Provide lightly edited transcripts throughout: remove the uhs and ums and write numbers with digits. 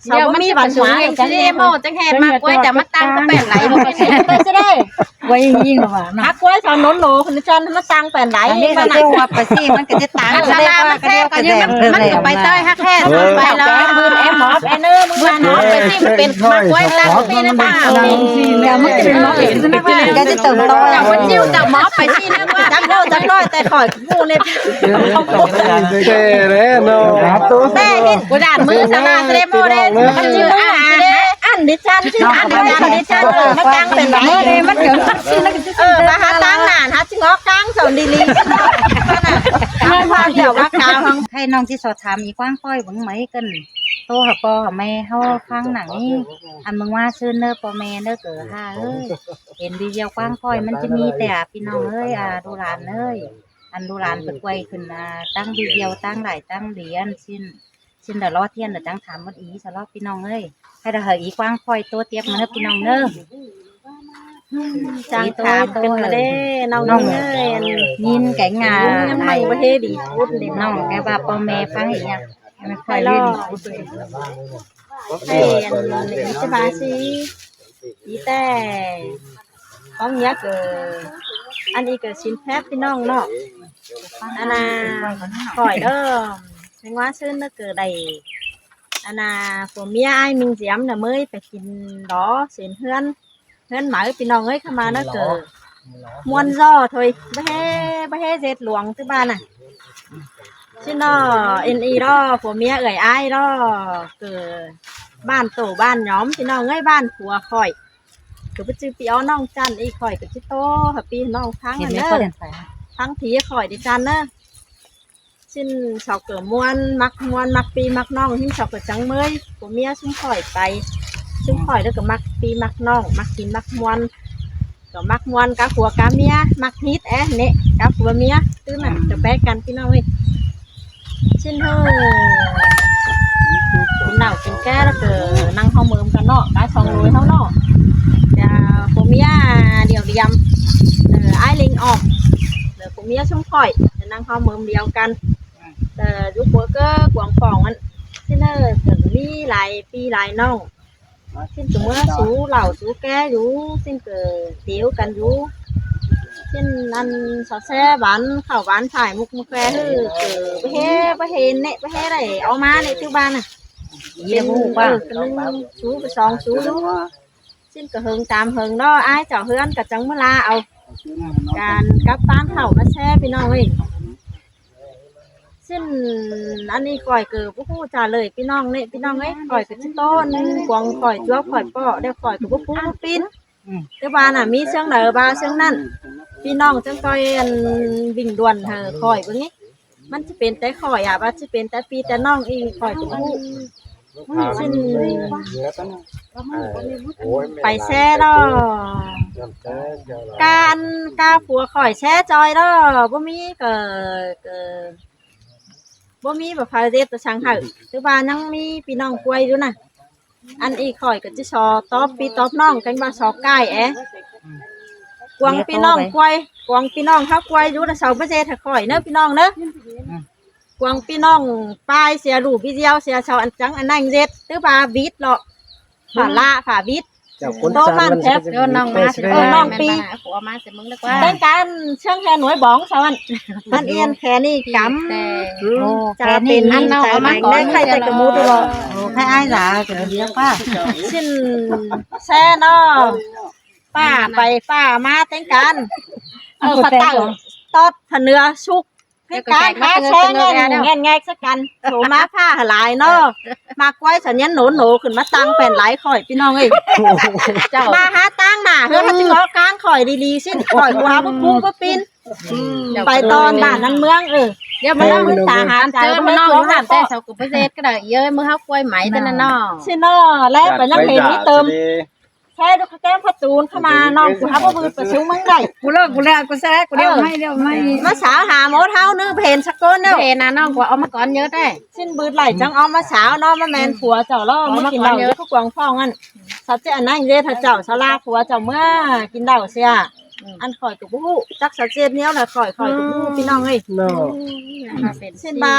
เดี๋ยวมันมีบัตรสูงเองจะได้โมจังแห่มากกว่าจะมาตั้งก็แปดไหลบ่ไปเสียไปจะได้ ไว้ยิ่งกว่านะ ฮักไว้สอนนนโหลคนจันมาตั้งแปดไหล นี่ก็จะว่าไปสิมันก็จะตาม อันลามันแค่ก็ยังมันก็ไปเต้ยฮักแค่ไปแล้วมือแอมหมอแอนเนอร์มึงว่าน้องไปสิมันเป็นมากกว่าตั้งปีนะป้า เดี๋ยวมันจะเป็นหมอเห็นใช่ไหมว่าก็จะเติมโต จากวันจิ้วจากหมอไปสินะว่าจักโลจักร้อยแต่ข่อยกูเนี่ย เท่เลยเนาะ แม่นี่กูด่านมือสลาเซโมเด้มันจิ้วอันดิฉันชื่ออันดิฉันมาตั้งเป็นไหล มันเกิดขึ้นแล้วก็จะ มาหาตั้งนานหาจิงอกตั้งสอนดีลีไม่พาเดี๋ยวว่ากาว ให้น้องที่สอบถามอีกว้างค่อยบังไหมกันโตหะปอหะแม่เฮาฟังหนังนี่อันมึงว่าชื่อเนอปอแม่เนอเก๋อฮ่าเอ้ยเห็นดีเดียวกว้างค่อยมันจะมีแต่พี่น้องเอ้ยดูหลานเอ้ยอันดูหลานเปิดไว้ขึ้นตั้งดีเดียวตั้งหลายตั้งเดียนชิ้นเดี๋ยวรอเทียนเดี๋ยวจังถามหมดอีสะรอบพี่น้องเอ้ยให้เราเหยอีกว้างค่อยตัวเตียบมาเนอพี่น้องเนอ จังถามเป็นมาได้น้องเอ้ย ยินแก่งา ยังไม่ประเทศดีพูดดี น้องแกว่าปอแม่ฟังอีกอย่างไม่ค่อยเล่น ให้อิสบาซีอีแต่ป้องยักษ์อันนี้ก็ชิ้นแพบพี่น้องเนาะอันน่ะข่อยเด้อแมงว่าซื้อเนื้อเกิดใดอันน่ะผัวเมียไอ้มิงเสียมน่ะเมื่อยไปกินดอเสียนเฮือนหมาพี่น้องเอ้ยเข้ามาเนื้อเกิดมวนรอถอยบ่ให้เจ็ดหลวงที่บ้านน่ะชื่อน้อเอ็นอีรอผัวเมียเอ่ยอ้ายรอเกิดบ้านโตบ้านย้อมพี่น้องเอ้ยบ้านผัวข่อยก็ไปจื้อปีอ้อน้องจันอีข่อยก็สิโตค่ะปีน้องทั้ง เห็น อัน ไหม เด้ ก็ อ เดินไป ทั้งผีข่อยดิจันเนอะสิ้นชาวเกิดมวนมักปีมักน้องหิ้มชาวเกิดจังเมยผัวเมียชุ่มข่อยไปชุ่มข่อยแล้วก็มักปีมักน้องมักกินมักมวนก็มักมวนกะผัวกะเมียมักฮิตเนี่ยกะผัวเมียตื้อมันจะแบกกันพี่น้องเว้ยสิ้นเฮอกินเหล้ากินแก้แล้วก็นั่งห้องเมืองกันเนาะได้สองรวยเท่าเนาะแต่ผัวเมียเดียวไอ้ลิงออกเดี๋ยวผัวเมียชุ่มข่อยจะนั่งห้องเมืองเดียวกันแต่ยุคหัวก็กวางฟองมันที่เนอเกิดมีหลายปีหลายน้องสิ้นตัวเมื่อสูเหล่าสูแก่อยู่สิ้นเกิดเดียวกันอยู่สิ้นอันสอดแซ่บ้านข้าวบ้านถ่ายมุกมุกแก่คือเกิดไปเห็นเนี่ยไปเห็นอะไรเอามาในที่บ้านน่ะเป็นสูไปสองสูอยู่สิ้นกระเฮิงตามเฮิงเนาะไอ้เจ้าเฮือนกับจังเวลาเอาการกับบ้านเข่ามาแช่พี่น้องเว้ยซึ่งอันนี้ก่อยเกิดผู้จ่าเลยพี่น้องเนี่ยพี่น้องเอ้ยก่อยกับชิ้นต้นกวางก่อยจ้วก่อยป่อเดี๋ยวก่อยกับผู้ปิ้นเดี๋ยวบ้านน่ะมีเชียงเหนือบาเชียงนั่นพี่น้องจังก่อยอันวิ่งด่วนเธอก่อยแบบนี้มันจะเป็นแต่ก่อยว่าจะเป็นแต่ปีแต่น้องอีก่อยกับผู้ซึ่งไปแช่เนาะการกาผัวข่อยแช่จอยเนาะบ่มีบ่มีแบบพาเรตช่างเหอะคือบ้านยังมีพี่น้องป่วยอยู่น่ะอันอีข่อยก็จะชอตอบปีตอบน้องกันว่าชอใกล้กวางพี่น้องป่วยกวางพี่น้องเขาป่วยอยู่แต่เสาบ่เจ็ดข่อยเนอะพี่น้องเนอะกวางพี่น้องปลายเสียลูกพี่เดียวเสียชาวอันจังอันนั่งเจ็ดหรือว่าวิทย์เนาะผ่าละผ่าวิทย์โตมันแทบน้องมาน้องปีผัวมาเสร็จมึงแล้วว่าเป็นการเชิงแค่หน่วยบ้องสาวันมันเอียนแค่นี้กำจะเป็นอันเอามาก่อนใครแต่กระมูตลอด ให้อ้ายหล่ะจะเลี้ยงป้า ชิ้นแซ่เนาะป้าไปป้ามาแต่งกันข้าเต่าตอดผเนื้อชุกให้การมาแช่เงี้ยง่ายสักกันโถมาผ้าหลายเนาะมากไว้สัญญาณหนูขึ้นมาตั้งเป็นหลายข่อยพี่น้องเอ้ยมาหาตั้งหน่าเฮ้ยเขาจะง้อกลางข่อยดีๆสิ้นข่อยว้าปุ๊บปุ๊บปิ้นไปตอนบ้านนั้นเมืองเดี๋ยวมาเล่าตาหาใจมาน้องถามแต่สาวกุปเซตก็ได้เยอะมือฮักกล้วยไหมแต่นั่นน้องชิโน่แล้วไปนั่งเพลงนี้เติมแค่ดูแก้มพัตูนเข้ามาน้องกูฮับว่ามือประชิวมึงได้กูเลิกกูแซ่กูเดี๋ยวไม่มาสาวหาโมเท้านึกเพลนสักก้นเนาะเพนะน้องกูเอามาก่อนเยอะได้ชิ้นบืดไหลจังเอามาสาวน้องมาแมนผัวเจ้าล่อมากินเหล้าเยอะเขากวางฟองอันสัจจะนั่งเยอะถ้าเจ้าชาลาผัวเจ้าเมื่อกินเหล้าเสีย อันข่อยกับผู้จักสะเจ็ดเนี้ยแหละข่อยกับผู้พี่น้องเอ้ย เนาะ เส้นบา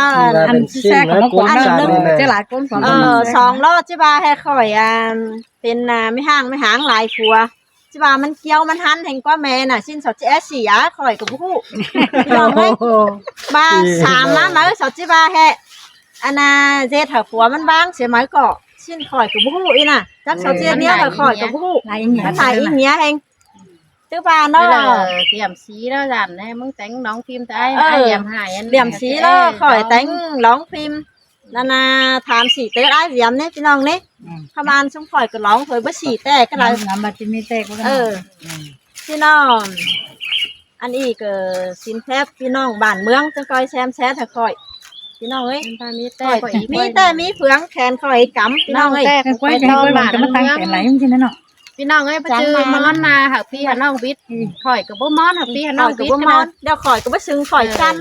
อันที่แท้ก็บ่กวนเนาะเจ้าหลายคนสอน สองรอบจิบาให้ข่อยเป็นไม่ห่างไม่หางหลายผัวจิบามันเกี่ยวมันหันแห่งกว่าแม่น่ะสิ้นสดจะเสียข่อยกับผู้พี่น้องเอ้ยบา3ล้านแล้วสดจิบาให้อันน่ะเจ็ดผัวมันบ้างเสียไหมก็สิ้นข่อยกับผู้อีน่ะจักสดเจ็ดเนี้ยแหละข่อยกับผู้ หลายอย่างเงี้ย มันถ่ายอีเนี้ยเองตื้อบา Bây เนาะ giờ tiệm xí đó dàn này muốn đánh đóng phim tới ai điểm hài anh เหลี่ยมสีแล้วข่อยแต่งร้องพิมพ์นานาถามสีเต้ได้เหลี่ยมเนี่ยพี่น้องเนี่ยขมานชุ่มข่อยก็ร้องข่อยบ่สีแต่ก็ได้ น้ำมันจะมีแตก พี่น้องอันอีกสินแทบพี่น้องบ้านเมืองจังก้อยแซมแซ่ถ้าข่อยพี่น้องเอ้ย มี ข่อย แต่ มีแต่มีเฟืองแขนข่อยกำพี่น้องเอ้ย กันกล้วยจะให้กล้วยมันจะมาตั้งแต่ไหนมันที่นั่นเนาะ พี่น้องเอ้ยไปเจอมาล้อนนาหักพี่หันน้องวิทย์ข่อยกับบ่มอนหักพี่หันน้ ข่ อ อง ยก็ วิท บ่ ย์ มอนเดี๋ยวข่อยก็บ่ซึ้งข่อยกัน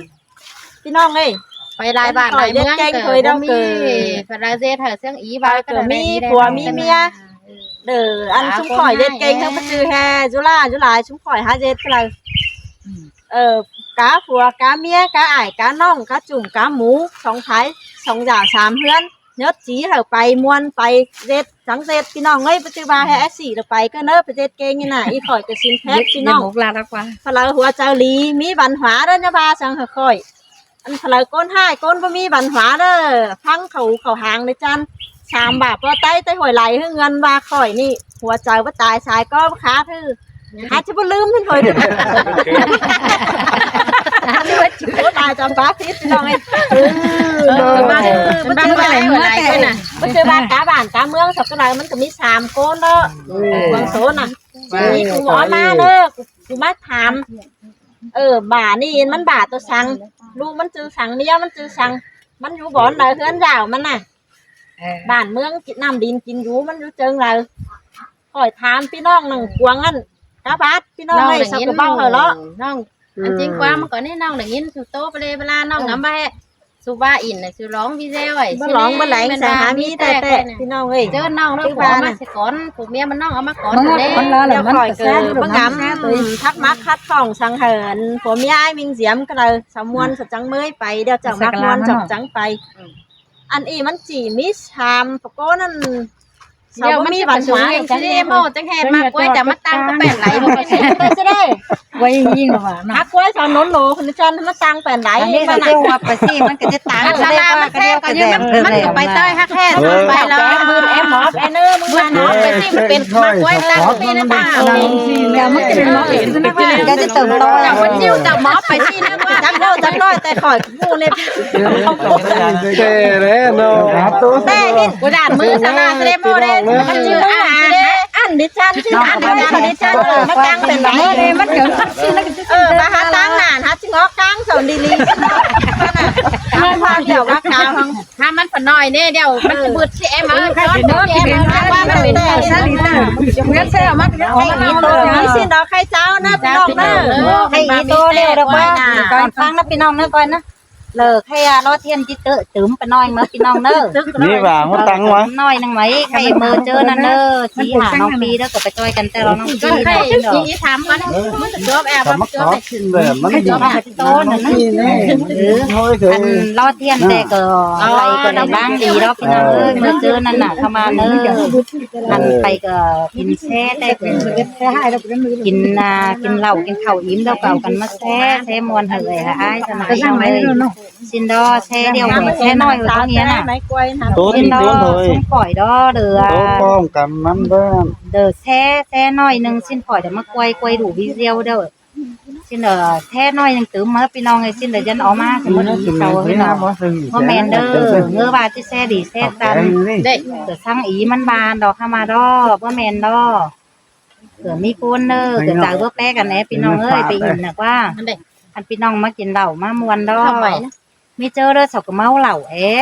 พี่น้องเอ้ย ไปลายบ้านลายเมืองมีฝรั่งเศสเถอะเสียงอีบ้าน มีผัวมีเมียอันชุ่มข่อยเด็ดเก่งทั้งไปซื้อแฮจุฬาชุ่มข่อยหาเด็ดก็เลยกาผัวกาเมียกาอ้ายกาน้องกาจุ่มกาหมู2ไผ2อย่าง3เฮือนเนื้อจีเฮาไปม่วนไปเด็ดสังเด็ดพี่น้องเอ้ยไปซื้อบาให้4เราไปก็เน้อไปเด็ดเก่งนี่น่ะอีข่อยก็สินแท้พี่น้อง หกลาละกว่า พลาหัวเจ้าลีมีบันหวาเด้อนะบาสังค่อยอันพลาก้นให้ก้นบ่มีบันหวาเด้อพังเขาหางในจัน3 บาทบ่ไต้หวยไหลคือเงินบาข่อยนี่หัวใจบ่ตายสายก็ค้าคืออาจจะบ่ลืมเพิ่นข่อยตายจำฟ้าพิษพี่น้องเอ้ยบ้านอะไรเมื่อไหร่น่ะบ่เจอบ้านกาบ้านกาเมืองสักกะไรมันก็มี3โกนเด้อบางโซนน่ะนี่กูหมอมาเด้อกูมาถามบ่านี่มันบ่าตัวสังลูกมันจือสังเมียมันจือสังมันอยู่บ่อนไหนเฮือนยาวมันน่ะบ้านเมืองกินน้ำดินกินอยู่มันอยู่เจิงเลยข่อยถามพี่น้องหนึ่งกวงอันกาบาดพี่น้องไอ้สักกระเบ้าเหรอน้องอันจริงกว่ามันก่อนนี่น้องได้ยินสุโตไปเลยเวลาน้องงำไปสุว่าอินน่ะสิร้องพี่แซ่ไว้ บ่ร้องบ่แหลงใส่หามีแต่พี่น้องเอ้ย เจอน้องแล้วผัวมาสิก่อนผัวเมียมันน้องเอามาก่อน มันละ เดี๋ยว มัน ข่อย ก็ เกิ แซ่ ดบ่งำทักมักคัดของสังเหินผัวเมียไอ้มิงเสียมก็เลยสมวนสจังเมยไปเดี๋ยวเจ้ามักมวนจังไปอันอีมันจีมิชามปะโกนั่น เดี๋ยวมันมีบัญชีจังโมจังแฮดมากกว่าจะมาตั้งก็แปดไหลบ่ จะได้ ไว้ยิ่งกว่านะ ฮักไว้สอนนนโหลคนจันมาตั้งแปดไหล อันนี้ มั มัน น น่ะ จะว่าไปสิมันก็จะต่าง ลาลามันแท้ก็ยังมันก็ไปใต้ฮักแท้ไปแล้ว มือแอมหมอแอเนอร์มือ มัน นะ ไปสิมันเป็นมากกว่าตั้งปีนะป้า แล้วมันจะเป็นน้องเห็นใช่ไหมว่าก็จะเติมโต จับมันจิ้วจับหมอไปสินะว่า จักเล่าจักน้อยแต่ข่อยกูเนี่ย เต้แล้วเนาะ แต่เห็น กูด่านมือสลาเสด็จโมเดมันจิ้วอันดิฉันชื่ออันดิฉันมาตั้งเป็นไหล มันเกิดชื่อแล้วก็ มาหาตั้งนานหาจิงอกกลางสอนดีลีมันพาเดี๋ยวว่ากาพัง ถ้ามันฝนน้อยเนี่ยเดี๋ยวมันจะบืดสิแอมมาย้อนแอมมาว่ามันเป็นแต่ซะนี่นะ เงินเสียมาก ให้อีโตมีสิดอกไข่เจ้านะพี่น้องเด้อ ให้อีโตเร็วดอกว่าก่อนฟังนะพี่น้องนะก่อนนะเลิกให้รอเทียนจิตเตอตื่มไปน้อยมาพี่น้องเด้อ นี่ว่าเขาตังวะ น้อยนึงไหมใครเบอร์เจอนั่นเด้อชี้หาน้องปีแล้วก็ไปจอยกันแต่เราน้อง ก็ ปี ให้ เด้อ ยีถามกันมันจะจบแอมมันจบ แบบมัน จอยกับโตนั่นนะหรืออันรอเทียนแต่ก็ไปก็ได้บ้างดีแล้วพี่น้องเอ้ยเมื่อเจอนั่นน่ะเข้ามาเด้ออันไปก็กินแช่ได้กินกินเหล้ากินข้าวอิ่มแล้วเก่ากันมาแช่มวนเฮยอ้ายสมัยเอาเลยซินดอแช่เดียวแช่น้อยตรงนี้น่ะ ไม้กล้วยนะ ซินดอส้มปล่อยดอเดือ ป้องกันมันเด้อ เดือแช่น้อยนึงซินปล่อยเดี๋ยวมากวยดูวิเดียวเด้อซินแช่น้อยนึงตื้มมาพี่น้องไอ้ซินเดี๋ยวยันออกมาสมมุติที่เตาพี่น้องว่าแมนเด้อเงือบาที่แช่ดีแช่ตัน เด็ก เกิดสั่งอีมันบานดอกเข้ามาดอว่าแมนดอเกิดมีก้นเด้อเกิดจากเพื่อแป้กันแหนพี่น้องเอ้ยไปอินนะว่า มันเด็ก อันพี่น้องมากินเหล้ามามวนดอ ทำไมนะ มีเจอเด้อสาวก็เมาเหล้า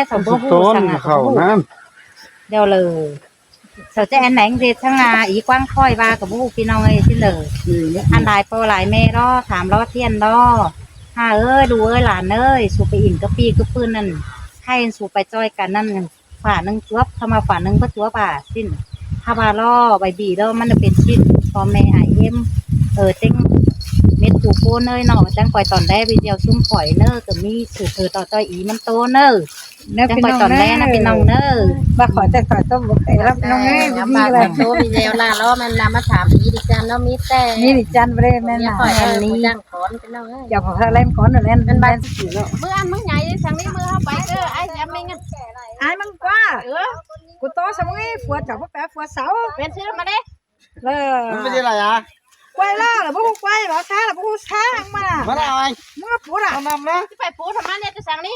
สาวบ่ฮู้ ต้น สั่งอ่ะ เขาน้ เดี๋ยวเลยสาวจะอันไหนเด็ดช่างอีกว้างค่อยว่ากับบ่ฮู้พี่น้องเอ้ยสิเลยอันหลายโปหลายแม่ดอถามล้อเทียนดอห้าเอ้ยดูเอ้ยหลานเอ้ยสูไปอิ่มกะปีกะปืนนั่นให้สูไปจ้อยกันนั่นฝ่านึงจวบเข้ามาฝ่านึงบ่จวบสิ้นถ้าว่าล่อใบบีแล้วมันจะเป็นชิ้นพอแม่ไอเอ็มเต็ง เป็นจูโปเนยเนาะจังปล่อยตอนแรกพี่เดียวซุ่มข่อยเนอก็มีสืบต่อต่ออีมันโตเนอจังปล่อยตอนแรกนะพี่น้องเนอ บ่ขอแต่ขอต้องบ่ได้รับน้องเอ้ย อย่า มี ปาก อะไร แบบโตพี่เดียวล่ะแล้วมันนำมาถามอีดิจันเนาะมีแต่ มีดิจันบ่ได้แม่น อย่า น่ะ ปล่อยให้จังขอนพี่น้องเอ้ย อย่าพอเล่นก่อนเล่นมันบ้านสิเนาะ มืออันมือใหญ่ทางนี้มือเข้าไปไอ้แอมไม่เงิน อายมันกว่า อ กูโตสมงฝัวจับบ่แปะฝัวเสา เป็นชื่อมาเด้ มันเป็นอะไรอ่ะ กวยล่าหรือบ่กวยบ่ช้าหรือบ่ช้ามา มันอะไร มึงพูดอ่ะ เอานำนะ ที่ไปปูทำไมเนี่ยจะสั่งนี้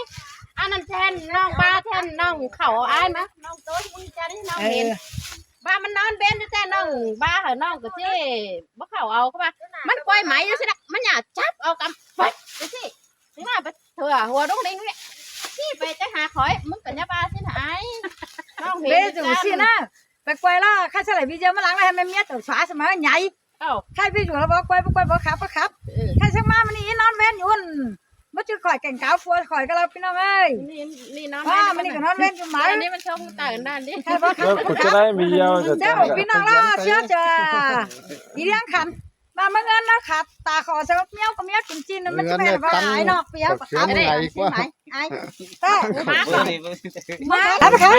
อันนั้นแทนน้องบ้าแทนน้องเขาอ้ายมะน้องโต๊ะมึงจะได้น้องเห็นบ้ามันนอนเบนอยู่แต่น้องบ้าเหรอน้องก็เจ๊บ่เขาเอาเข้ามามันกวยไหมอยู่สินะมันอยากจับเอากำไปไปสิถึงหน้าไปเถื่อหัวดงดิงเนี่ยที่ไปจะหาขอยมึงกับยาบ้าสินะไอ้น้องเห็น เบ้จูสินะไปกวยล่าข้าเฉลยวิเดียวมาหลังให้แม่เมียตัวสาสมัยใหญ่ เอ้า ใครพี่อยู่แล้วบ่กวยบ่ครับใครสักมามันนี่นอนเว้นอยู่บ่จือข่อยแก่งกาวฟัวข่อยก็เราพี่น้องเอ้ย นี่น้อง ว่ามันนี่ก็นอนเว้นอยู่หมา อันนี้มันชมต่างด้านดิ ใครบ่ครับ กูจะได้มีเยอะจะ เจ้าพี่น้องล่ะเชื่อจ้าอีเลี้ยงขันมาเมื่อเงินนะครับตาขอสำหรับเมียวกับเมียกินจีนมันจะเป็นว่าไอ้นอกเปียกครับไอ้ตามาแล้วไปครับ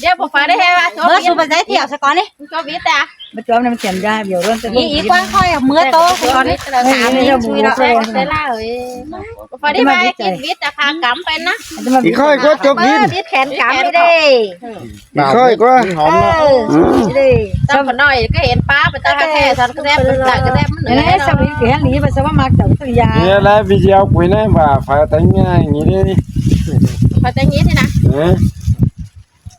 เดี๋ยวผมฟ้าได้แค่ว่า เมื่อสูบไปได้เที่ยวซะก่อนนี่ ก็วิแต่ มาจอมมันเขียนยาเดี๋ยวเรื่องจะ อีกว้างค่อยเมื่อโตก่อนนี่ ถามนี่ช่วยเราได้ล่าเอ้ยพอได้ไปกินวิแต่พากำไปนะ อีกค่อยก็จบนิด ยึดแขนกำไม่ได้ อีกค่อยก็หอม ดี ตั้งคนน้อยก็เห็นป้าไปตั้งแค่สันกระแทกต่างกระแทกมันเหนื่ นี่ อย สมัยเขียนหนีไปสมัยมาจากตัวยา นี่แหละวิดีโอคุยนะว่าไฟตั้งง่ายอย่างนี้ดิ พอแต่งี้ที่นะ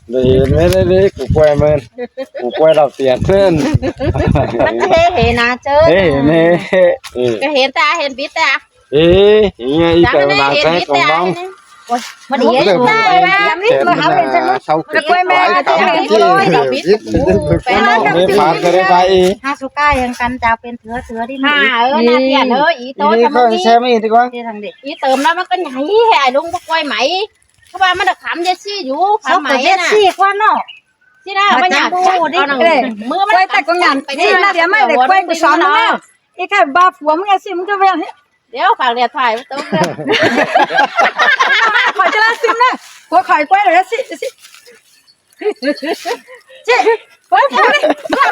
เดี๋ยวไม่ได้เลยกูกล้วยมันกูกล้วยเราเตียนเพื่อน มันเทเหนาเจอ เฮ้ยนี่ ก็เห็นตาเห็นวิแต่ เอ๊ะยังไงอีกแต่มาใช้ของบ้อง มันดีได้ว่า นี่มาหาเป็นฉัน เขาเก็บไว้ทำที่วิทย์ไม่ผ่านก็ได้ไป ฮาสุก้ายังกันจะเป็นเถือที่ น่า นี่ น่าเปลี่ยนเลยอีโต นี่ ทำ ก็ มัน แช่ไม่ดีกว่า ที่ทางเด็ก อีเติมแล้วมันก็ใหญ่แห่ลุงพวกกล้วยไหมเขาว่ามันขำเยซี่อยู่ เขา ขำไหม ก็เย็ด น่ะ ซี่กว่าเนาะ ที่น่ามันอยากจับเอาหนังมือมัน กล้วยแต่ก็งานนี่นะเดี๋ยวไม่ได้กล้วยกูสอนแล้วไอ้แค่บ้าผัวมึงไงสิมึงจะเวียน เดี๋ยวฝากเรียนถ่ายโต๊ะ ขอจะลาซิมนะหัวข่อยกล้วยเลยสิสิจิกล้วยผัวนี่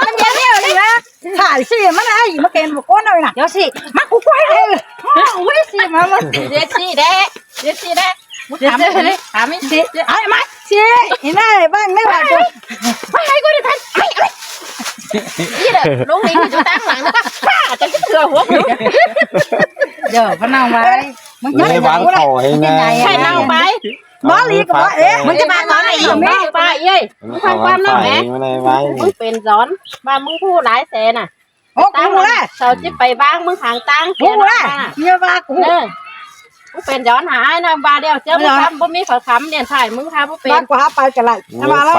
มันเยอะเลยนะถ่ายสิมันไอ้มาเกณฑ์บุกก้นเลยนะ เดี๋ยวสิ มากูกล้วยเลยอุ้ยสิมา เดี๋ยวซี่แด้เดี๋ยวซี่แด้มึงถามเลยถามไม่ สิไอ้มาสิเห็นได้บ้างไม่ว่ากู ไม่ให้กูได้ทันไอ้นี่เด้อลุงนี่อยู่ตั้งหลังนะป้าจะเถื่อหัวกู เดี๋ยวพนังไว้มึง ไม่หวานคอยไง ใช่นั่งไป บ้าลีก็บ้าเอ๊ะ มึงจะมาตอนไหนอีกบ้าป้าเอ้ยมึงฟังความนั่งแหม ไม่ได้ไว้ มึงเป็นสอนบ้ามึงพูดหลายแสนน่ะ โอ้กูละ เขาจะไปบ้างมึงหางตัง กูละเมียบ้ากู เออมึงเป็นย้อนหาไอ้นางบาเดียวเจ้ามึงทำบ่มีเขาคำเนี่ยถ่ายมึงทำบ่เป็ บ้าน กูหาไปกันไรถ้ามาแล้ว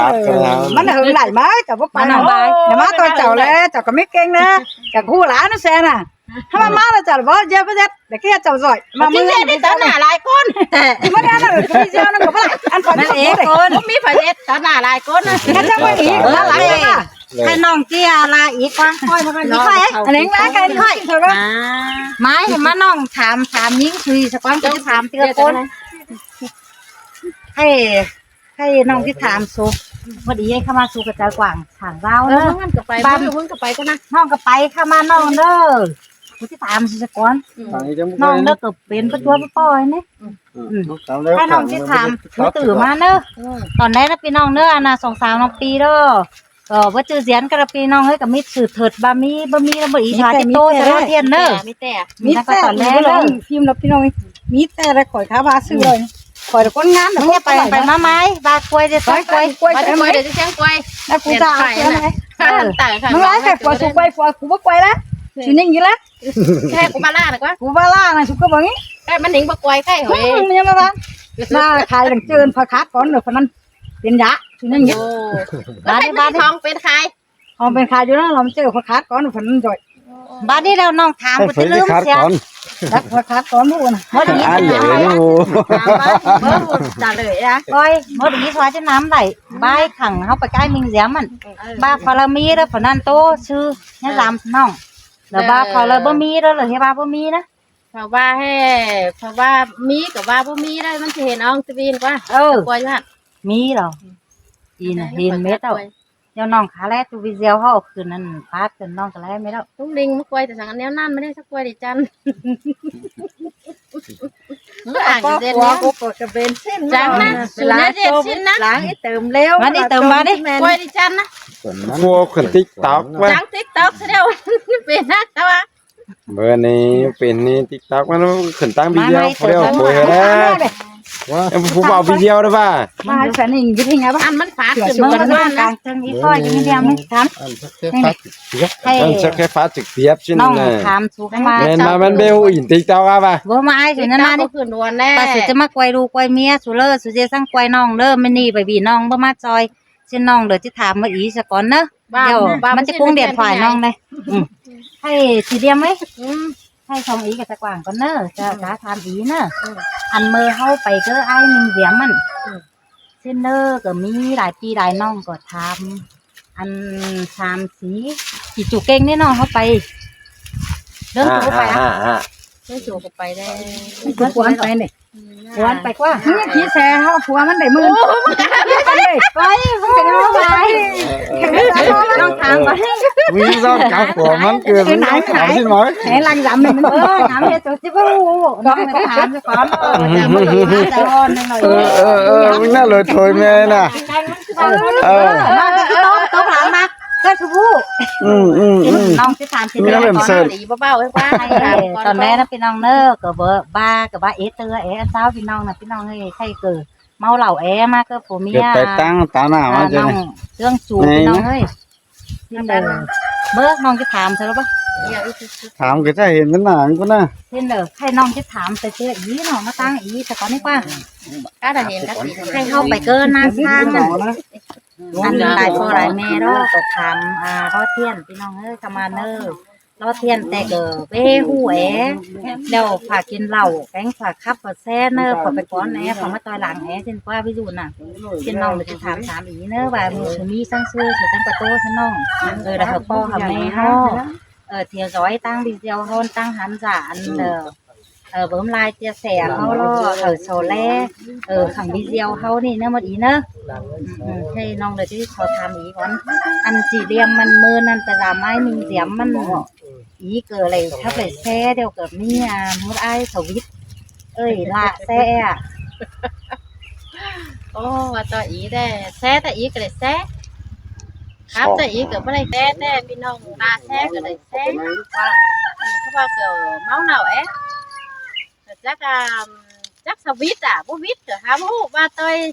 มันหึงไหลมาแต่ว่าไปหน่อยอย่ามาตัวเจ้าแล้วเจ้าก็ไม่เก่งนะกับคู่หลานนั่นแซน่ะถ้ามาแล้วเจ้าบอกเจ้าไม่ได้แต่แค่เจ้าจ่อยมา จริ มึ ง ง ๆได้ตอนหน้าหลายคน ไม่ได้นะคือเจ้านั่นก็ไม่อันฝันเองคน บ่มีไผเฮ็ดตอนหน้าหลายคนนะ แค่เจ้าไม่หนีแล้วหลังอ่ะ ให้น้องเจียลาอีกว้างค่อยมากันอีกค่อย อันนี้ร้านกันค่อยเถอะว่า ไม่เห็นมาน้องถามยิ่งคุยสักวันก็จะถามทีละคนให้น้องที่ถามสุพอดีให้เข้ามาสู่กระจายกว่างทางเรา เออ เนาะ มึงก็ไปมึงก็ไปก็นะ น้องก็ไปเข้ามาน้องเด้อผู้ที่ถามสิสักวันน้องเด้อก็เป็นประจวบปล่อยนี่ให้น้องที่ถามผู้ตื่นมาเด้อตอนแรกนะพี่น้องเด้อนะ2-3น้องปีเด้อก็ว่าจือเสียนกระปีน้องให้กับมิตรสื่อเถิดบะมีระเบิดอีชาติโตจะเทียนเด้อ มีแต่ มีแต่ตอนแรกเลยพิมพ์แล้วพี่น้องมีแต่อะไรข่อยขาบาซื้อเลยข่อยคนงาน มึงอย่าไปมาไม้บากล้วยจะต้กล้วย กล้วย ว่า ใช่ จะ ไหม เดี๋ยวจะแจ้งกล้วย แล้วกูจะเอาใช่ไหม ต่างค่ะ มึงร้ายแต่กว่าสุกไปกว่ากูบ่กล้วยแล้วสินิ่งอยู่แล้ว แค่กูมาล่าดีกว่า กูว่าล่านะสุกก็บ่งี้ แค่มันหนิงบ่กล้วยแค่เฮ้ย มันยังมาบ้างมาขายหลังเจินพอคัดก่อนเดี๋ยวนั้นเป็นยะสินิ่งอยู่ โอ้แล้วให้มันทองเป็นใคร พอเป็นขายอยู่แล้วเราเจอพอคัดก่อนเดี๋ยวนั้นจ่อย บ้านนี้เราน้องถามกูจะลืมเสีย แล้วพอคัดก่อนพูดนะ เมื่อกี้ อัน จะ เหลือ น้ำไหล นู จ่าเลยอ่ะ ก้อยเมื่อกี้สวาจะน้ำไหลบ้ายขังเขาไปใกล้มิงเสียมันบ้าฟารามีแล้วฝนันโตชื่อเนี่ยลำน้อง แล้วบ้าเขาเลยบ่มีแล้วเลยให้บ้าบ่มีนะ เพราะว่ามีกับว่าบ่มีได้มันสิเห็นอองตะวีนกว่า เออ กว่าอยู่หั่น มีเหรออีน่ะเห็นเม็ดเอาเดี๋ยวน้องขาแรกตูวิเซียวเฮาเอาคืนนั้นพาขึ้นน้องก็แลเม็ดเอา ทุกลิงมันกล้วยแต่สังอันแนวนั้นไม่ได้สักกล้วยดิจันอ่าน ก็ เด่น หัว นะ กูกดกระเบนเส้น จังนะสูนเด็ดชิ้นนะ ล้างให้เติมเร็ว มาดิเติมมาดิ กล้วยดิจันนะ พวกคนติ๊กต็อกว่า จังติ๊กต็อกเดียวเป็นนะแต่ว่า เบอร์นี้เป็นนี่ติ๊กต็อกมันขึ้นตั้งวิดีโอเรียกบ่อยแล้วผู้บ่าววิดีโอได้ป่ะ มาฉันเองยึดให้ไงบ้าง อันมันฝาด เกิ ขึ้ ด น เมื่อ มา วัน บ้าน กลา นะ งจังอีก้อยยังเดียวไม่ถามให้ มันจะแค่ฟ้าจึกเทียบชิ้น น้อง น่ะ ถามสุกมา แม่นมามันเบลอินติ๊กต็อกอ่ะป่ะ บ่มาไอ้สุนันมาดิ ขึ้นวันแน่ ป้าสุจะมากวยลูกกวยเมียสุเลอสุเจสั่งกวยน้องเด้อไม่นี่ไปบีน้องบ่มาจอยเช่นน้องเดี๋ยวจะถามมาอีซะก่อนเนอะเดี๋ยวมันจะกุ้งเดียดฝ่ายน้องเลยให้สีเดียมไหมให้ชองอีกับตะกว่างก่อนเนอะจะถามอีเนอะอันมือเข้าไปก็ไอ้หนึ่งเดียมมันเช่นเนอก็มีหลายปีหลายน้องก็ทำอันสามสีกี่จุกเก่งนี่น้องเข้าไปเรื่องตัวไปอ่ะ ไม่จูบไปได้ กูกวนไปเนี่ยกวนไปกว่าเนี่ยขี้แซ่เขาผัวมันได้มือกันเลยไปไปเอาไปน้องถามไป มีซ้อนกับหัวมันเกินถามสิหมอย ไหนลังยำเนี่ยมัน ถามเฮ็ดตัวจิบ่น้องไม่ถามซะก่อนจะมาดูมาจะอ่อนหน่อย มึงน่าเลยถอยแม่น่ะเออ น้องจะต้องถามมาก็คือผู้น้องสิถามสิ มีน้ำเริ่มเสิร์ฟ หลีเบาๆไว้ว่า ตอนแรกนะพี่น้องเนอก็เบอบ้ากับบ้าเอเตอร์เอเช้าพี่น้องนะพี่น้องเอ้ยใครเกิดเมาเหล้าแอมาก็ผัวเมี เกิด ย ไปตั้งตาหน้ามาจะ น้องเรื่องจูบพี่น้องเอ้ยเด้อเบิกน้องจะถามใช่หรือเปล่า ถามก็จะเห็นเป็นหนังก็น่ะ เห็นเด้อให้น้องจะถามแต่เชื่ออีน้องมาตั้งอีแต่ก่อนนี่กว่า ก็จะเห็นก็สี ให้เข้าไปเกินหน้าทางนั่นอันหลายพ่อหลายแม่เนาะก็ถามรอดเทียนพี่น้องเอ้ยทำมาเนอรอดเทียนแต่เกิดเบ้หูแอเดี๋ยวฝากกินเหล้าแกงฝากคับฝากแซ่เนอฝากไปก้อนแหนฝากมาต่อยหลังแหนเช่นว่าพี่ดูน่ะเช่นน้องจะถามอีเนอว่ามือมีสั่งซื้อสุดจังประตูฉันน้องแล้วเขาพ่อเขาแม่เฮาเที่ยวร้อยตั้งดีเดียวเฮาตั้งหันจานเบิ่มลายเจียแสเฮาล่อโซแลขังดีเดียวเฮานี่เนอหมดอีเนอให้น้องเลยที่เขาทำอีก่อนอันจีเรียมมันมือนั่นแต่ละไม้มีเสียมมันอีเกิดอะไรถ้าไปแซ่เดียวกับนี่มุดไอ้สวิตละแซ่ โอ้ว่าต่ออีได้แซ่แต่อีก็เลยแซ่ครับแต่อีก็ไม่ได้แซ่แต่พี่น้องตาแซ่ก็เลยแซ่ว่าเพราะว่าเกิดเมาเหล้าเอ๊ะchắc sao biết bố biết rồi hả bố ba tôi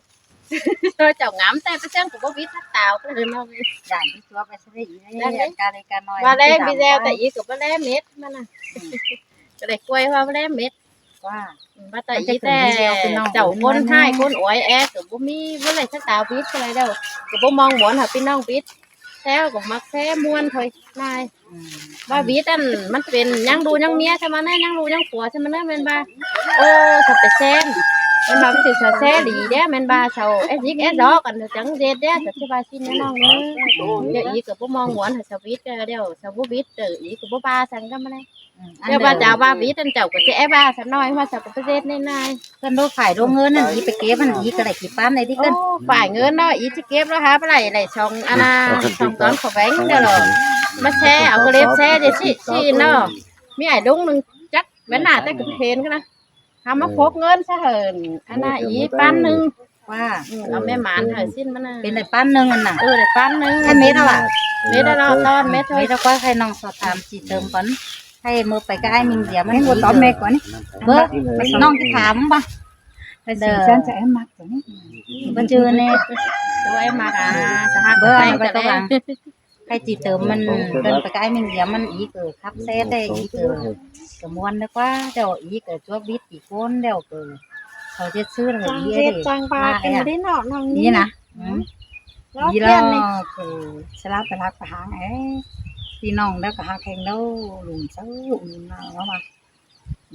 tôi chồng ngắm tay tôi xem của bố biết thắt tàu cái hình khôngอย่างที่ชัวไปใช่ไหมการในการน้อย ba lem video tại vì của ba lem mét mà nè cái này quay qua ba lem mét ว่า ba tại vì chậu con hai con ủi e của bố mi với lại thắt tàu biết cái này đâu của bố mong muốn hả pin non biết theo của mặc xe muôn thôi này ba biết anhมันเป็นยังดูยังเมียใช่ไหมเนี่ยยังดูยังผัวใช่ไหมเนี่ยแม่นบ้าโอ้สับไปแซนแม่นบ้ามันจะแซ่หลีเด้แม่นบ้าเสาเอสยิกเอสดอกกันจังเด็ดเด้แต่ที่บ้านชิ้นน้องเนี่ยเดี๋ยวอีกับพวกมองหวนให้สวิตเดี๋ยวสวิตวิทเดี๋ยวอีกับพวกบ้าสั่งกันมาเลยเดี๋ยวบ้าเจ้าบ้าวิทอันเจ้าก็จะเอบ้าสักน้อยมาสักประเทศในๆ เพิ่นดูฝ่ายดูเงินนั่นอีไปเก็บมันอีก็ได้กี่ปั้นในที่เพิ่น ฝ่ายเงินเนาะอีจะเก็บแล้วฮะไหลช่องอันน่ะช่องตอนขอแบงค์เดี๋ยวหรอมาแช่เอากระเล็บแช่เดี๋ยวสิเนาะมีไอ้ดุ้งนึงจักแม่น่าแต่กับเพนกันนะทำมาพกเงินซะเหินอันน่ะอีปั้นนึง ว่า เอาแม่หมานเหินสิ้นมันน่ะ เป็นได้ปั้นนึงอันน่ะ ได้ปั้นนึง ให้เม็ดเอาล่ะ เม็ดแล้วตอนเม็ด เม็ดเอาก็ให้น้องสอบถามสิเติมก่อนให้มือไปก็ไอ้มิงเดียวมัน ให้กูตอบแม่ก่อนนี่ เบิ่น้องจะถามบ่ แต่สิ่งฉันจะแอมมักตัวนี้ บ่จือแน่ ตัวไอ้มาสห เบิ่ ไป ไป แต่ ตัวห แร ลั ง งให้จีเติมมันเดินไปก็ไอ้มิงเดียวมันอีเกิดครับแซ่ได้อีเกิดกระมวลแล้วว่าเดี๋ยวอีเกิดจัวบิดอีกคนเดี๋ยวเกิดเขาจะซื้ออะไรอี เจ็ดจังปลาเป็นได้เนาะน้อง นี่นะ แล้ว ยี่ เพี้ ล้ ยนนี่ อคือสลับไปรักไปหางพี่น้องแล้วก็หาแข่งแล้วลุงเจ้าลุงมาแล้วมา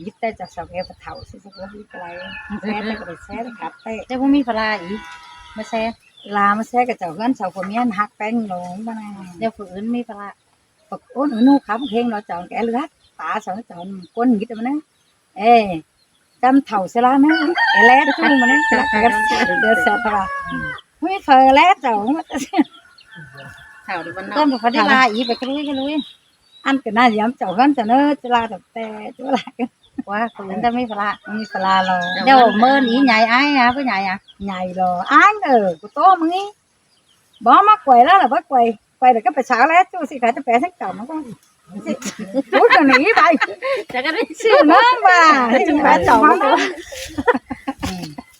ยิบแต่จากสาวแก้วเถาสิสักวันนี้อะไรแซ่แต่ก็ไปแซ่ครับแต่พวกมีปลาอีกมาแซ่ ลามาแซ่กับเจ้าเงินเจ้าคนนี้หักแป้งหลงมาไง เดี๋ยวฝืนมีปลา ค bậc ôn ở nu khám khen nó chọn kẻ lứa tả sợ nó chọn quân nghĩ tụi nó ê trăm thầu sẽ la nó kẻ lé chứ mà nó được sợ vào mấy phờ lé chọn thảo đi bên nọ con phải đi la ý về cái núi ăn cái này dám chọn hơn cho nó la tập tè chỗ lại quá cũng ta mới phảiมีปลาเรา เดี๋ยวเมินý nhảy ai à với nhảy à ใหญ่รออ้างกูโตมึงนี่บ่มาไกวแล้วล่ะบ่ไกวไกวแต่ก็ไปเช้าแล้วจูสิขาจะแปะทั้งเก่ามันก็พูดกันหนีไป จะก็ได้ ชื่อน้องว่าให้แปะเจ้ามัน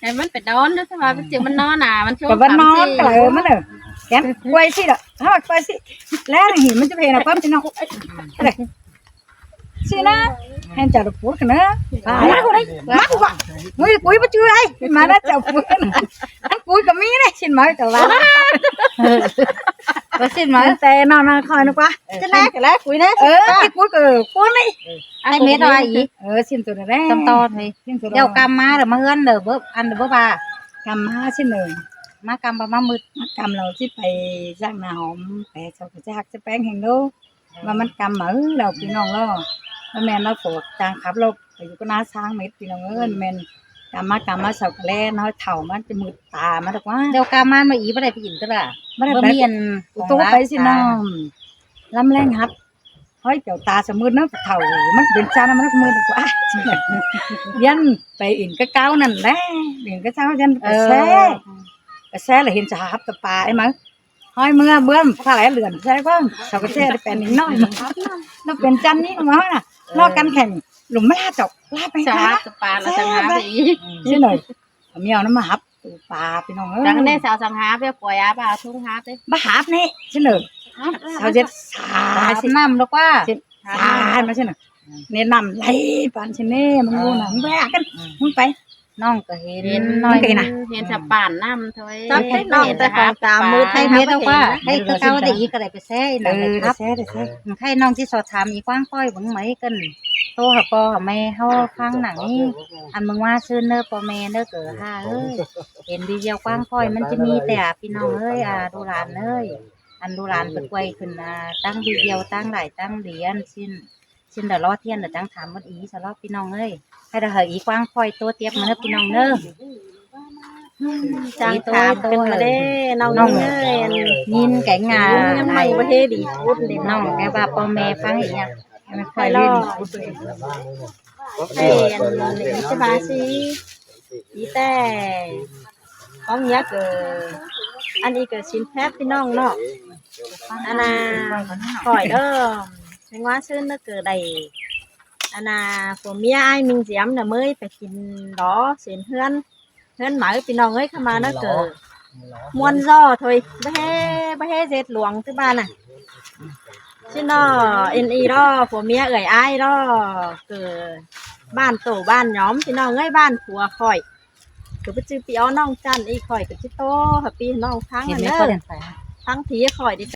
ให้มันไปนอนด้วยใช่ไหมเป็นจิมันนอนมันช่วง ก็บ่นอนก็เลยมันแกนไกวสิดอกถ้าไกวสิแล้วหิมันจะเพนะปั๊บสิน้องสินะให้เจ้าพูดกันนะมากูได้มากูว่ามึงกุยบ่ชื่อไอ้มาแล้วเจ้าพูดอันกุยก็มีนี่สิมาเจ้าว่า có xin mà แต่นอนคอยนะกว่า จะแลกก็แลกคุยนะ cái cuối cuối này ai mét rồi ý xin tụi này đấy tâm to thì xin tụi đeo cam má rồi mà hơn được bữa ăn được bữa bà cầm ha xin lời má cam bà má mượt cầm đầu chứ phải giang nào hòm phải cho cái hạt cho bén hàng đô mà mình cầm mở đầuพี่น้องloแล้วแม่เราฝดจางขับรถไปอยู่ก็น้าช้างเม็ดพี่น้องเอ้ยแม่กำมาเสาแล่น้อยเถ่ามันจะมืดตามาดอกว่า đeo cam má mà ý bà đây phải nhìn cái là ไม่ได้ bữa ไป miền ตู้ไปสิน้องลำแรงฮับเฮ้ยเจ้าตาสมืดนะเถ่ามันเป็นชานะมันมืดกว่ายันไปอินก็เก้านั่นแหละอินก็เช้ายันไปแซ่ไปแซ่เลยเห็นจะหับตะปาไอ้มั้งเฮ้ยเมื่อเบื่อถ้าไหลเหลือนแซ่บ้างเสาก็แซ่ได้เป็นน้อยnóเป็นจันนี่มั้งน่ะนอกกันแข่งหลุมไม่ลาจบลาไป จะ หา หาตัวปลาเราจะหาไปอีก ใช่หน่อยเมียวน้ำมาหับตูปลาพี่น้องเอ้ย จังได้สาวสังหาไปปล่อยปลาทุ่งหาไป มาหับนี่ใช่หน่อยเขาจะสา à xin năm đó quá สามาใช่หน่อยเนี่ยนำไหลปานใช่เนี่ยมึงรู้นะมึงไปกันมึงไป non có hiền เห็น nói เห็นน่ะ เห็นสะป่านน้ำถอย จับให้น้องแต่ของตามมือ hay mét đâu quá hay cứ cao để ý cái này phải xe เอ là อ này เดี๋ยว thấp แซ่เดี๋ยวแซ่ hay non chỉ sọt thảm ý quang coi vẫn mấy cân tô hả po hả mẹ hao phang nặng ý ăn mừng hoa sơn nơ po mẹ nơ cỡ ha ơiเห็น video กว้างค่อยมันจะมีแต่พี่น้องเอ้ยดูหลานเอ้ยอันดูหลานเปิดไว้ขึ้นตั้งวิดีโอตั้งหลายตั้งเหรียญxinเดี๋ยวรอเทียนเดี๋ยวตั้งถามวัดอีสำหรับพี่น้องเอ้ยให้เราเหยอีกว้างค่อยตัวเตียบมาเนอะพี่น้องเนอะ จางถามเป็นมาได้น้องเอ้ย nhìn cái ngà ยังไม่ประเทศดีพูดเลย น้องcái bà po mẹ phang ý nha ไม่ ไป ค่อย ร เล่ อน ให้อิสบาซีอีแต่ของเนี้ยเกิดอันนี้เกิดชินแพทพี่น้องเนาะอันน่ะข่อยเด้อเป็นว่าซื้อเนื้อเกิดใดอันน่ะผมเมียไอ้มิงเสียมน่ะเมื่อยไปกินล้อเสียนเฮือนหมายพี่น้องเอ้ยเข้ามาเนื้อเกิดมวนรอถอยบ่ให้เจ็ดหลวงที่บ้านน่ะชื่อน้อเอ็นอีรอผมเมียเอ่ยไอ้รอเกิดบ้านโตบ้านย้อมพี่น้องเอ้ยบ้านผัวข่อยก็ไปจื้อปีอ้อน้องจันอีข่อยก็สิโตค่ะพี่น้องทั้ง เห็น อัน ไหม เด้ ก็ อ เดินไป ทั้งทีข่อยดิ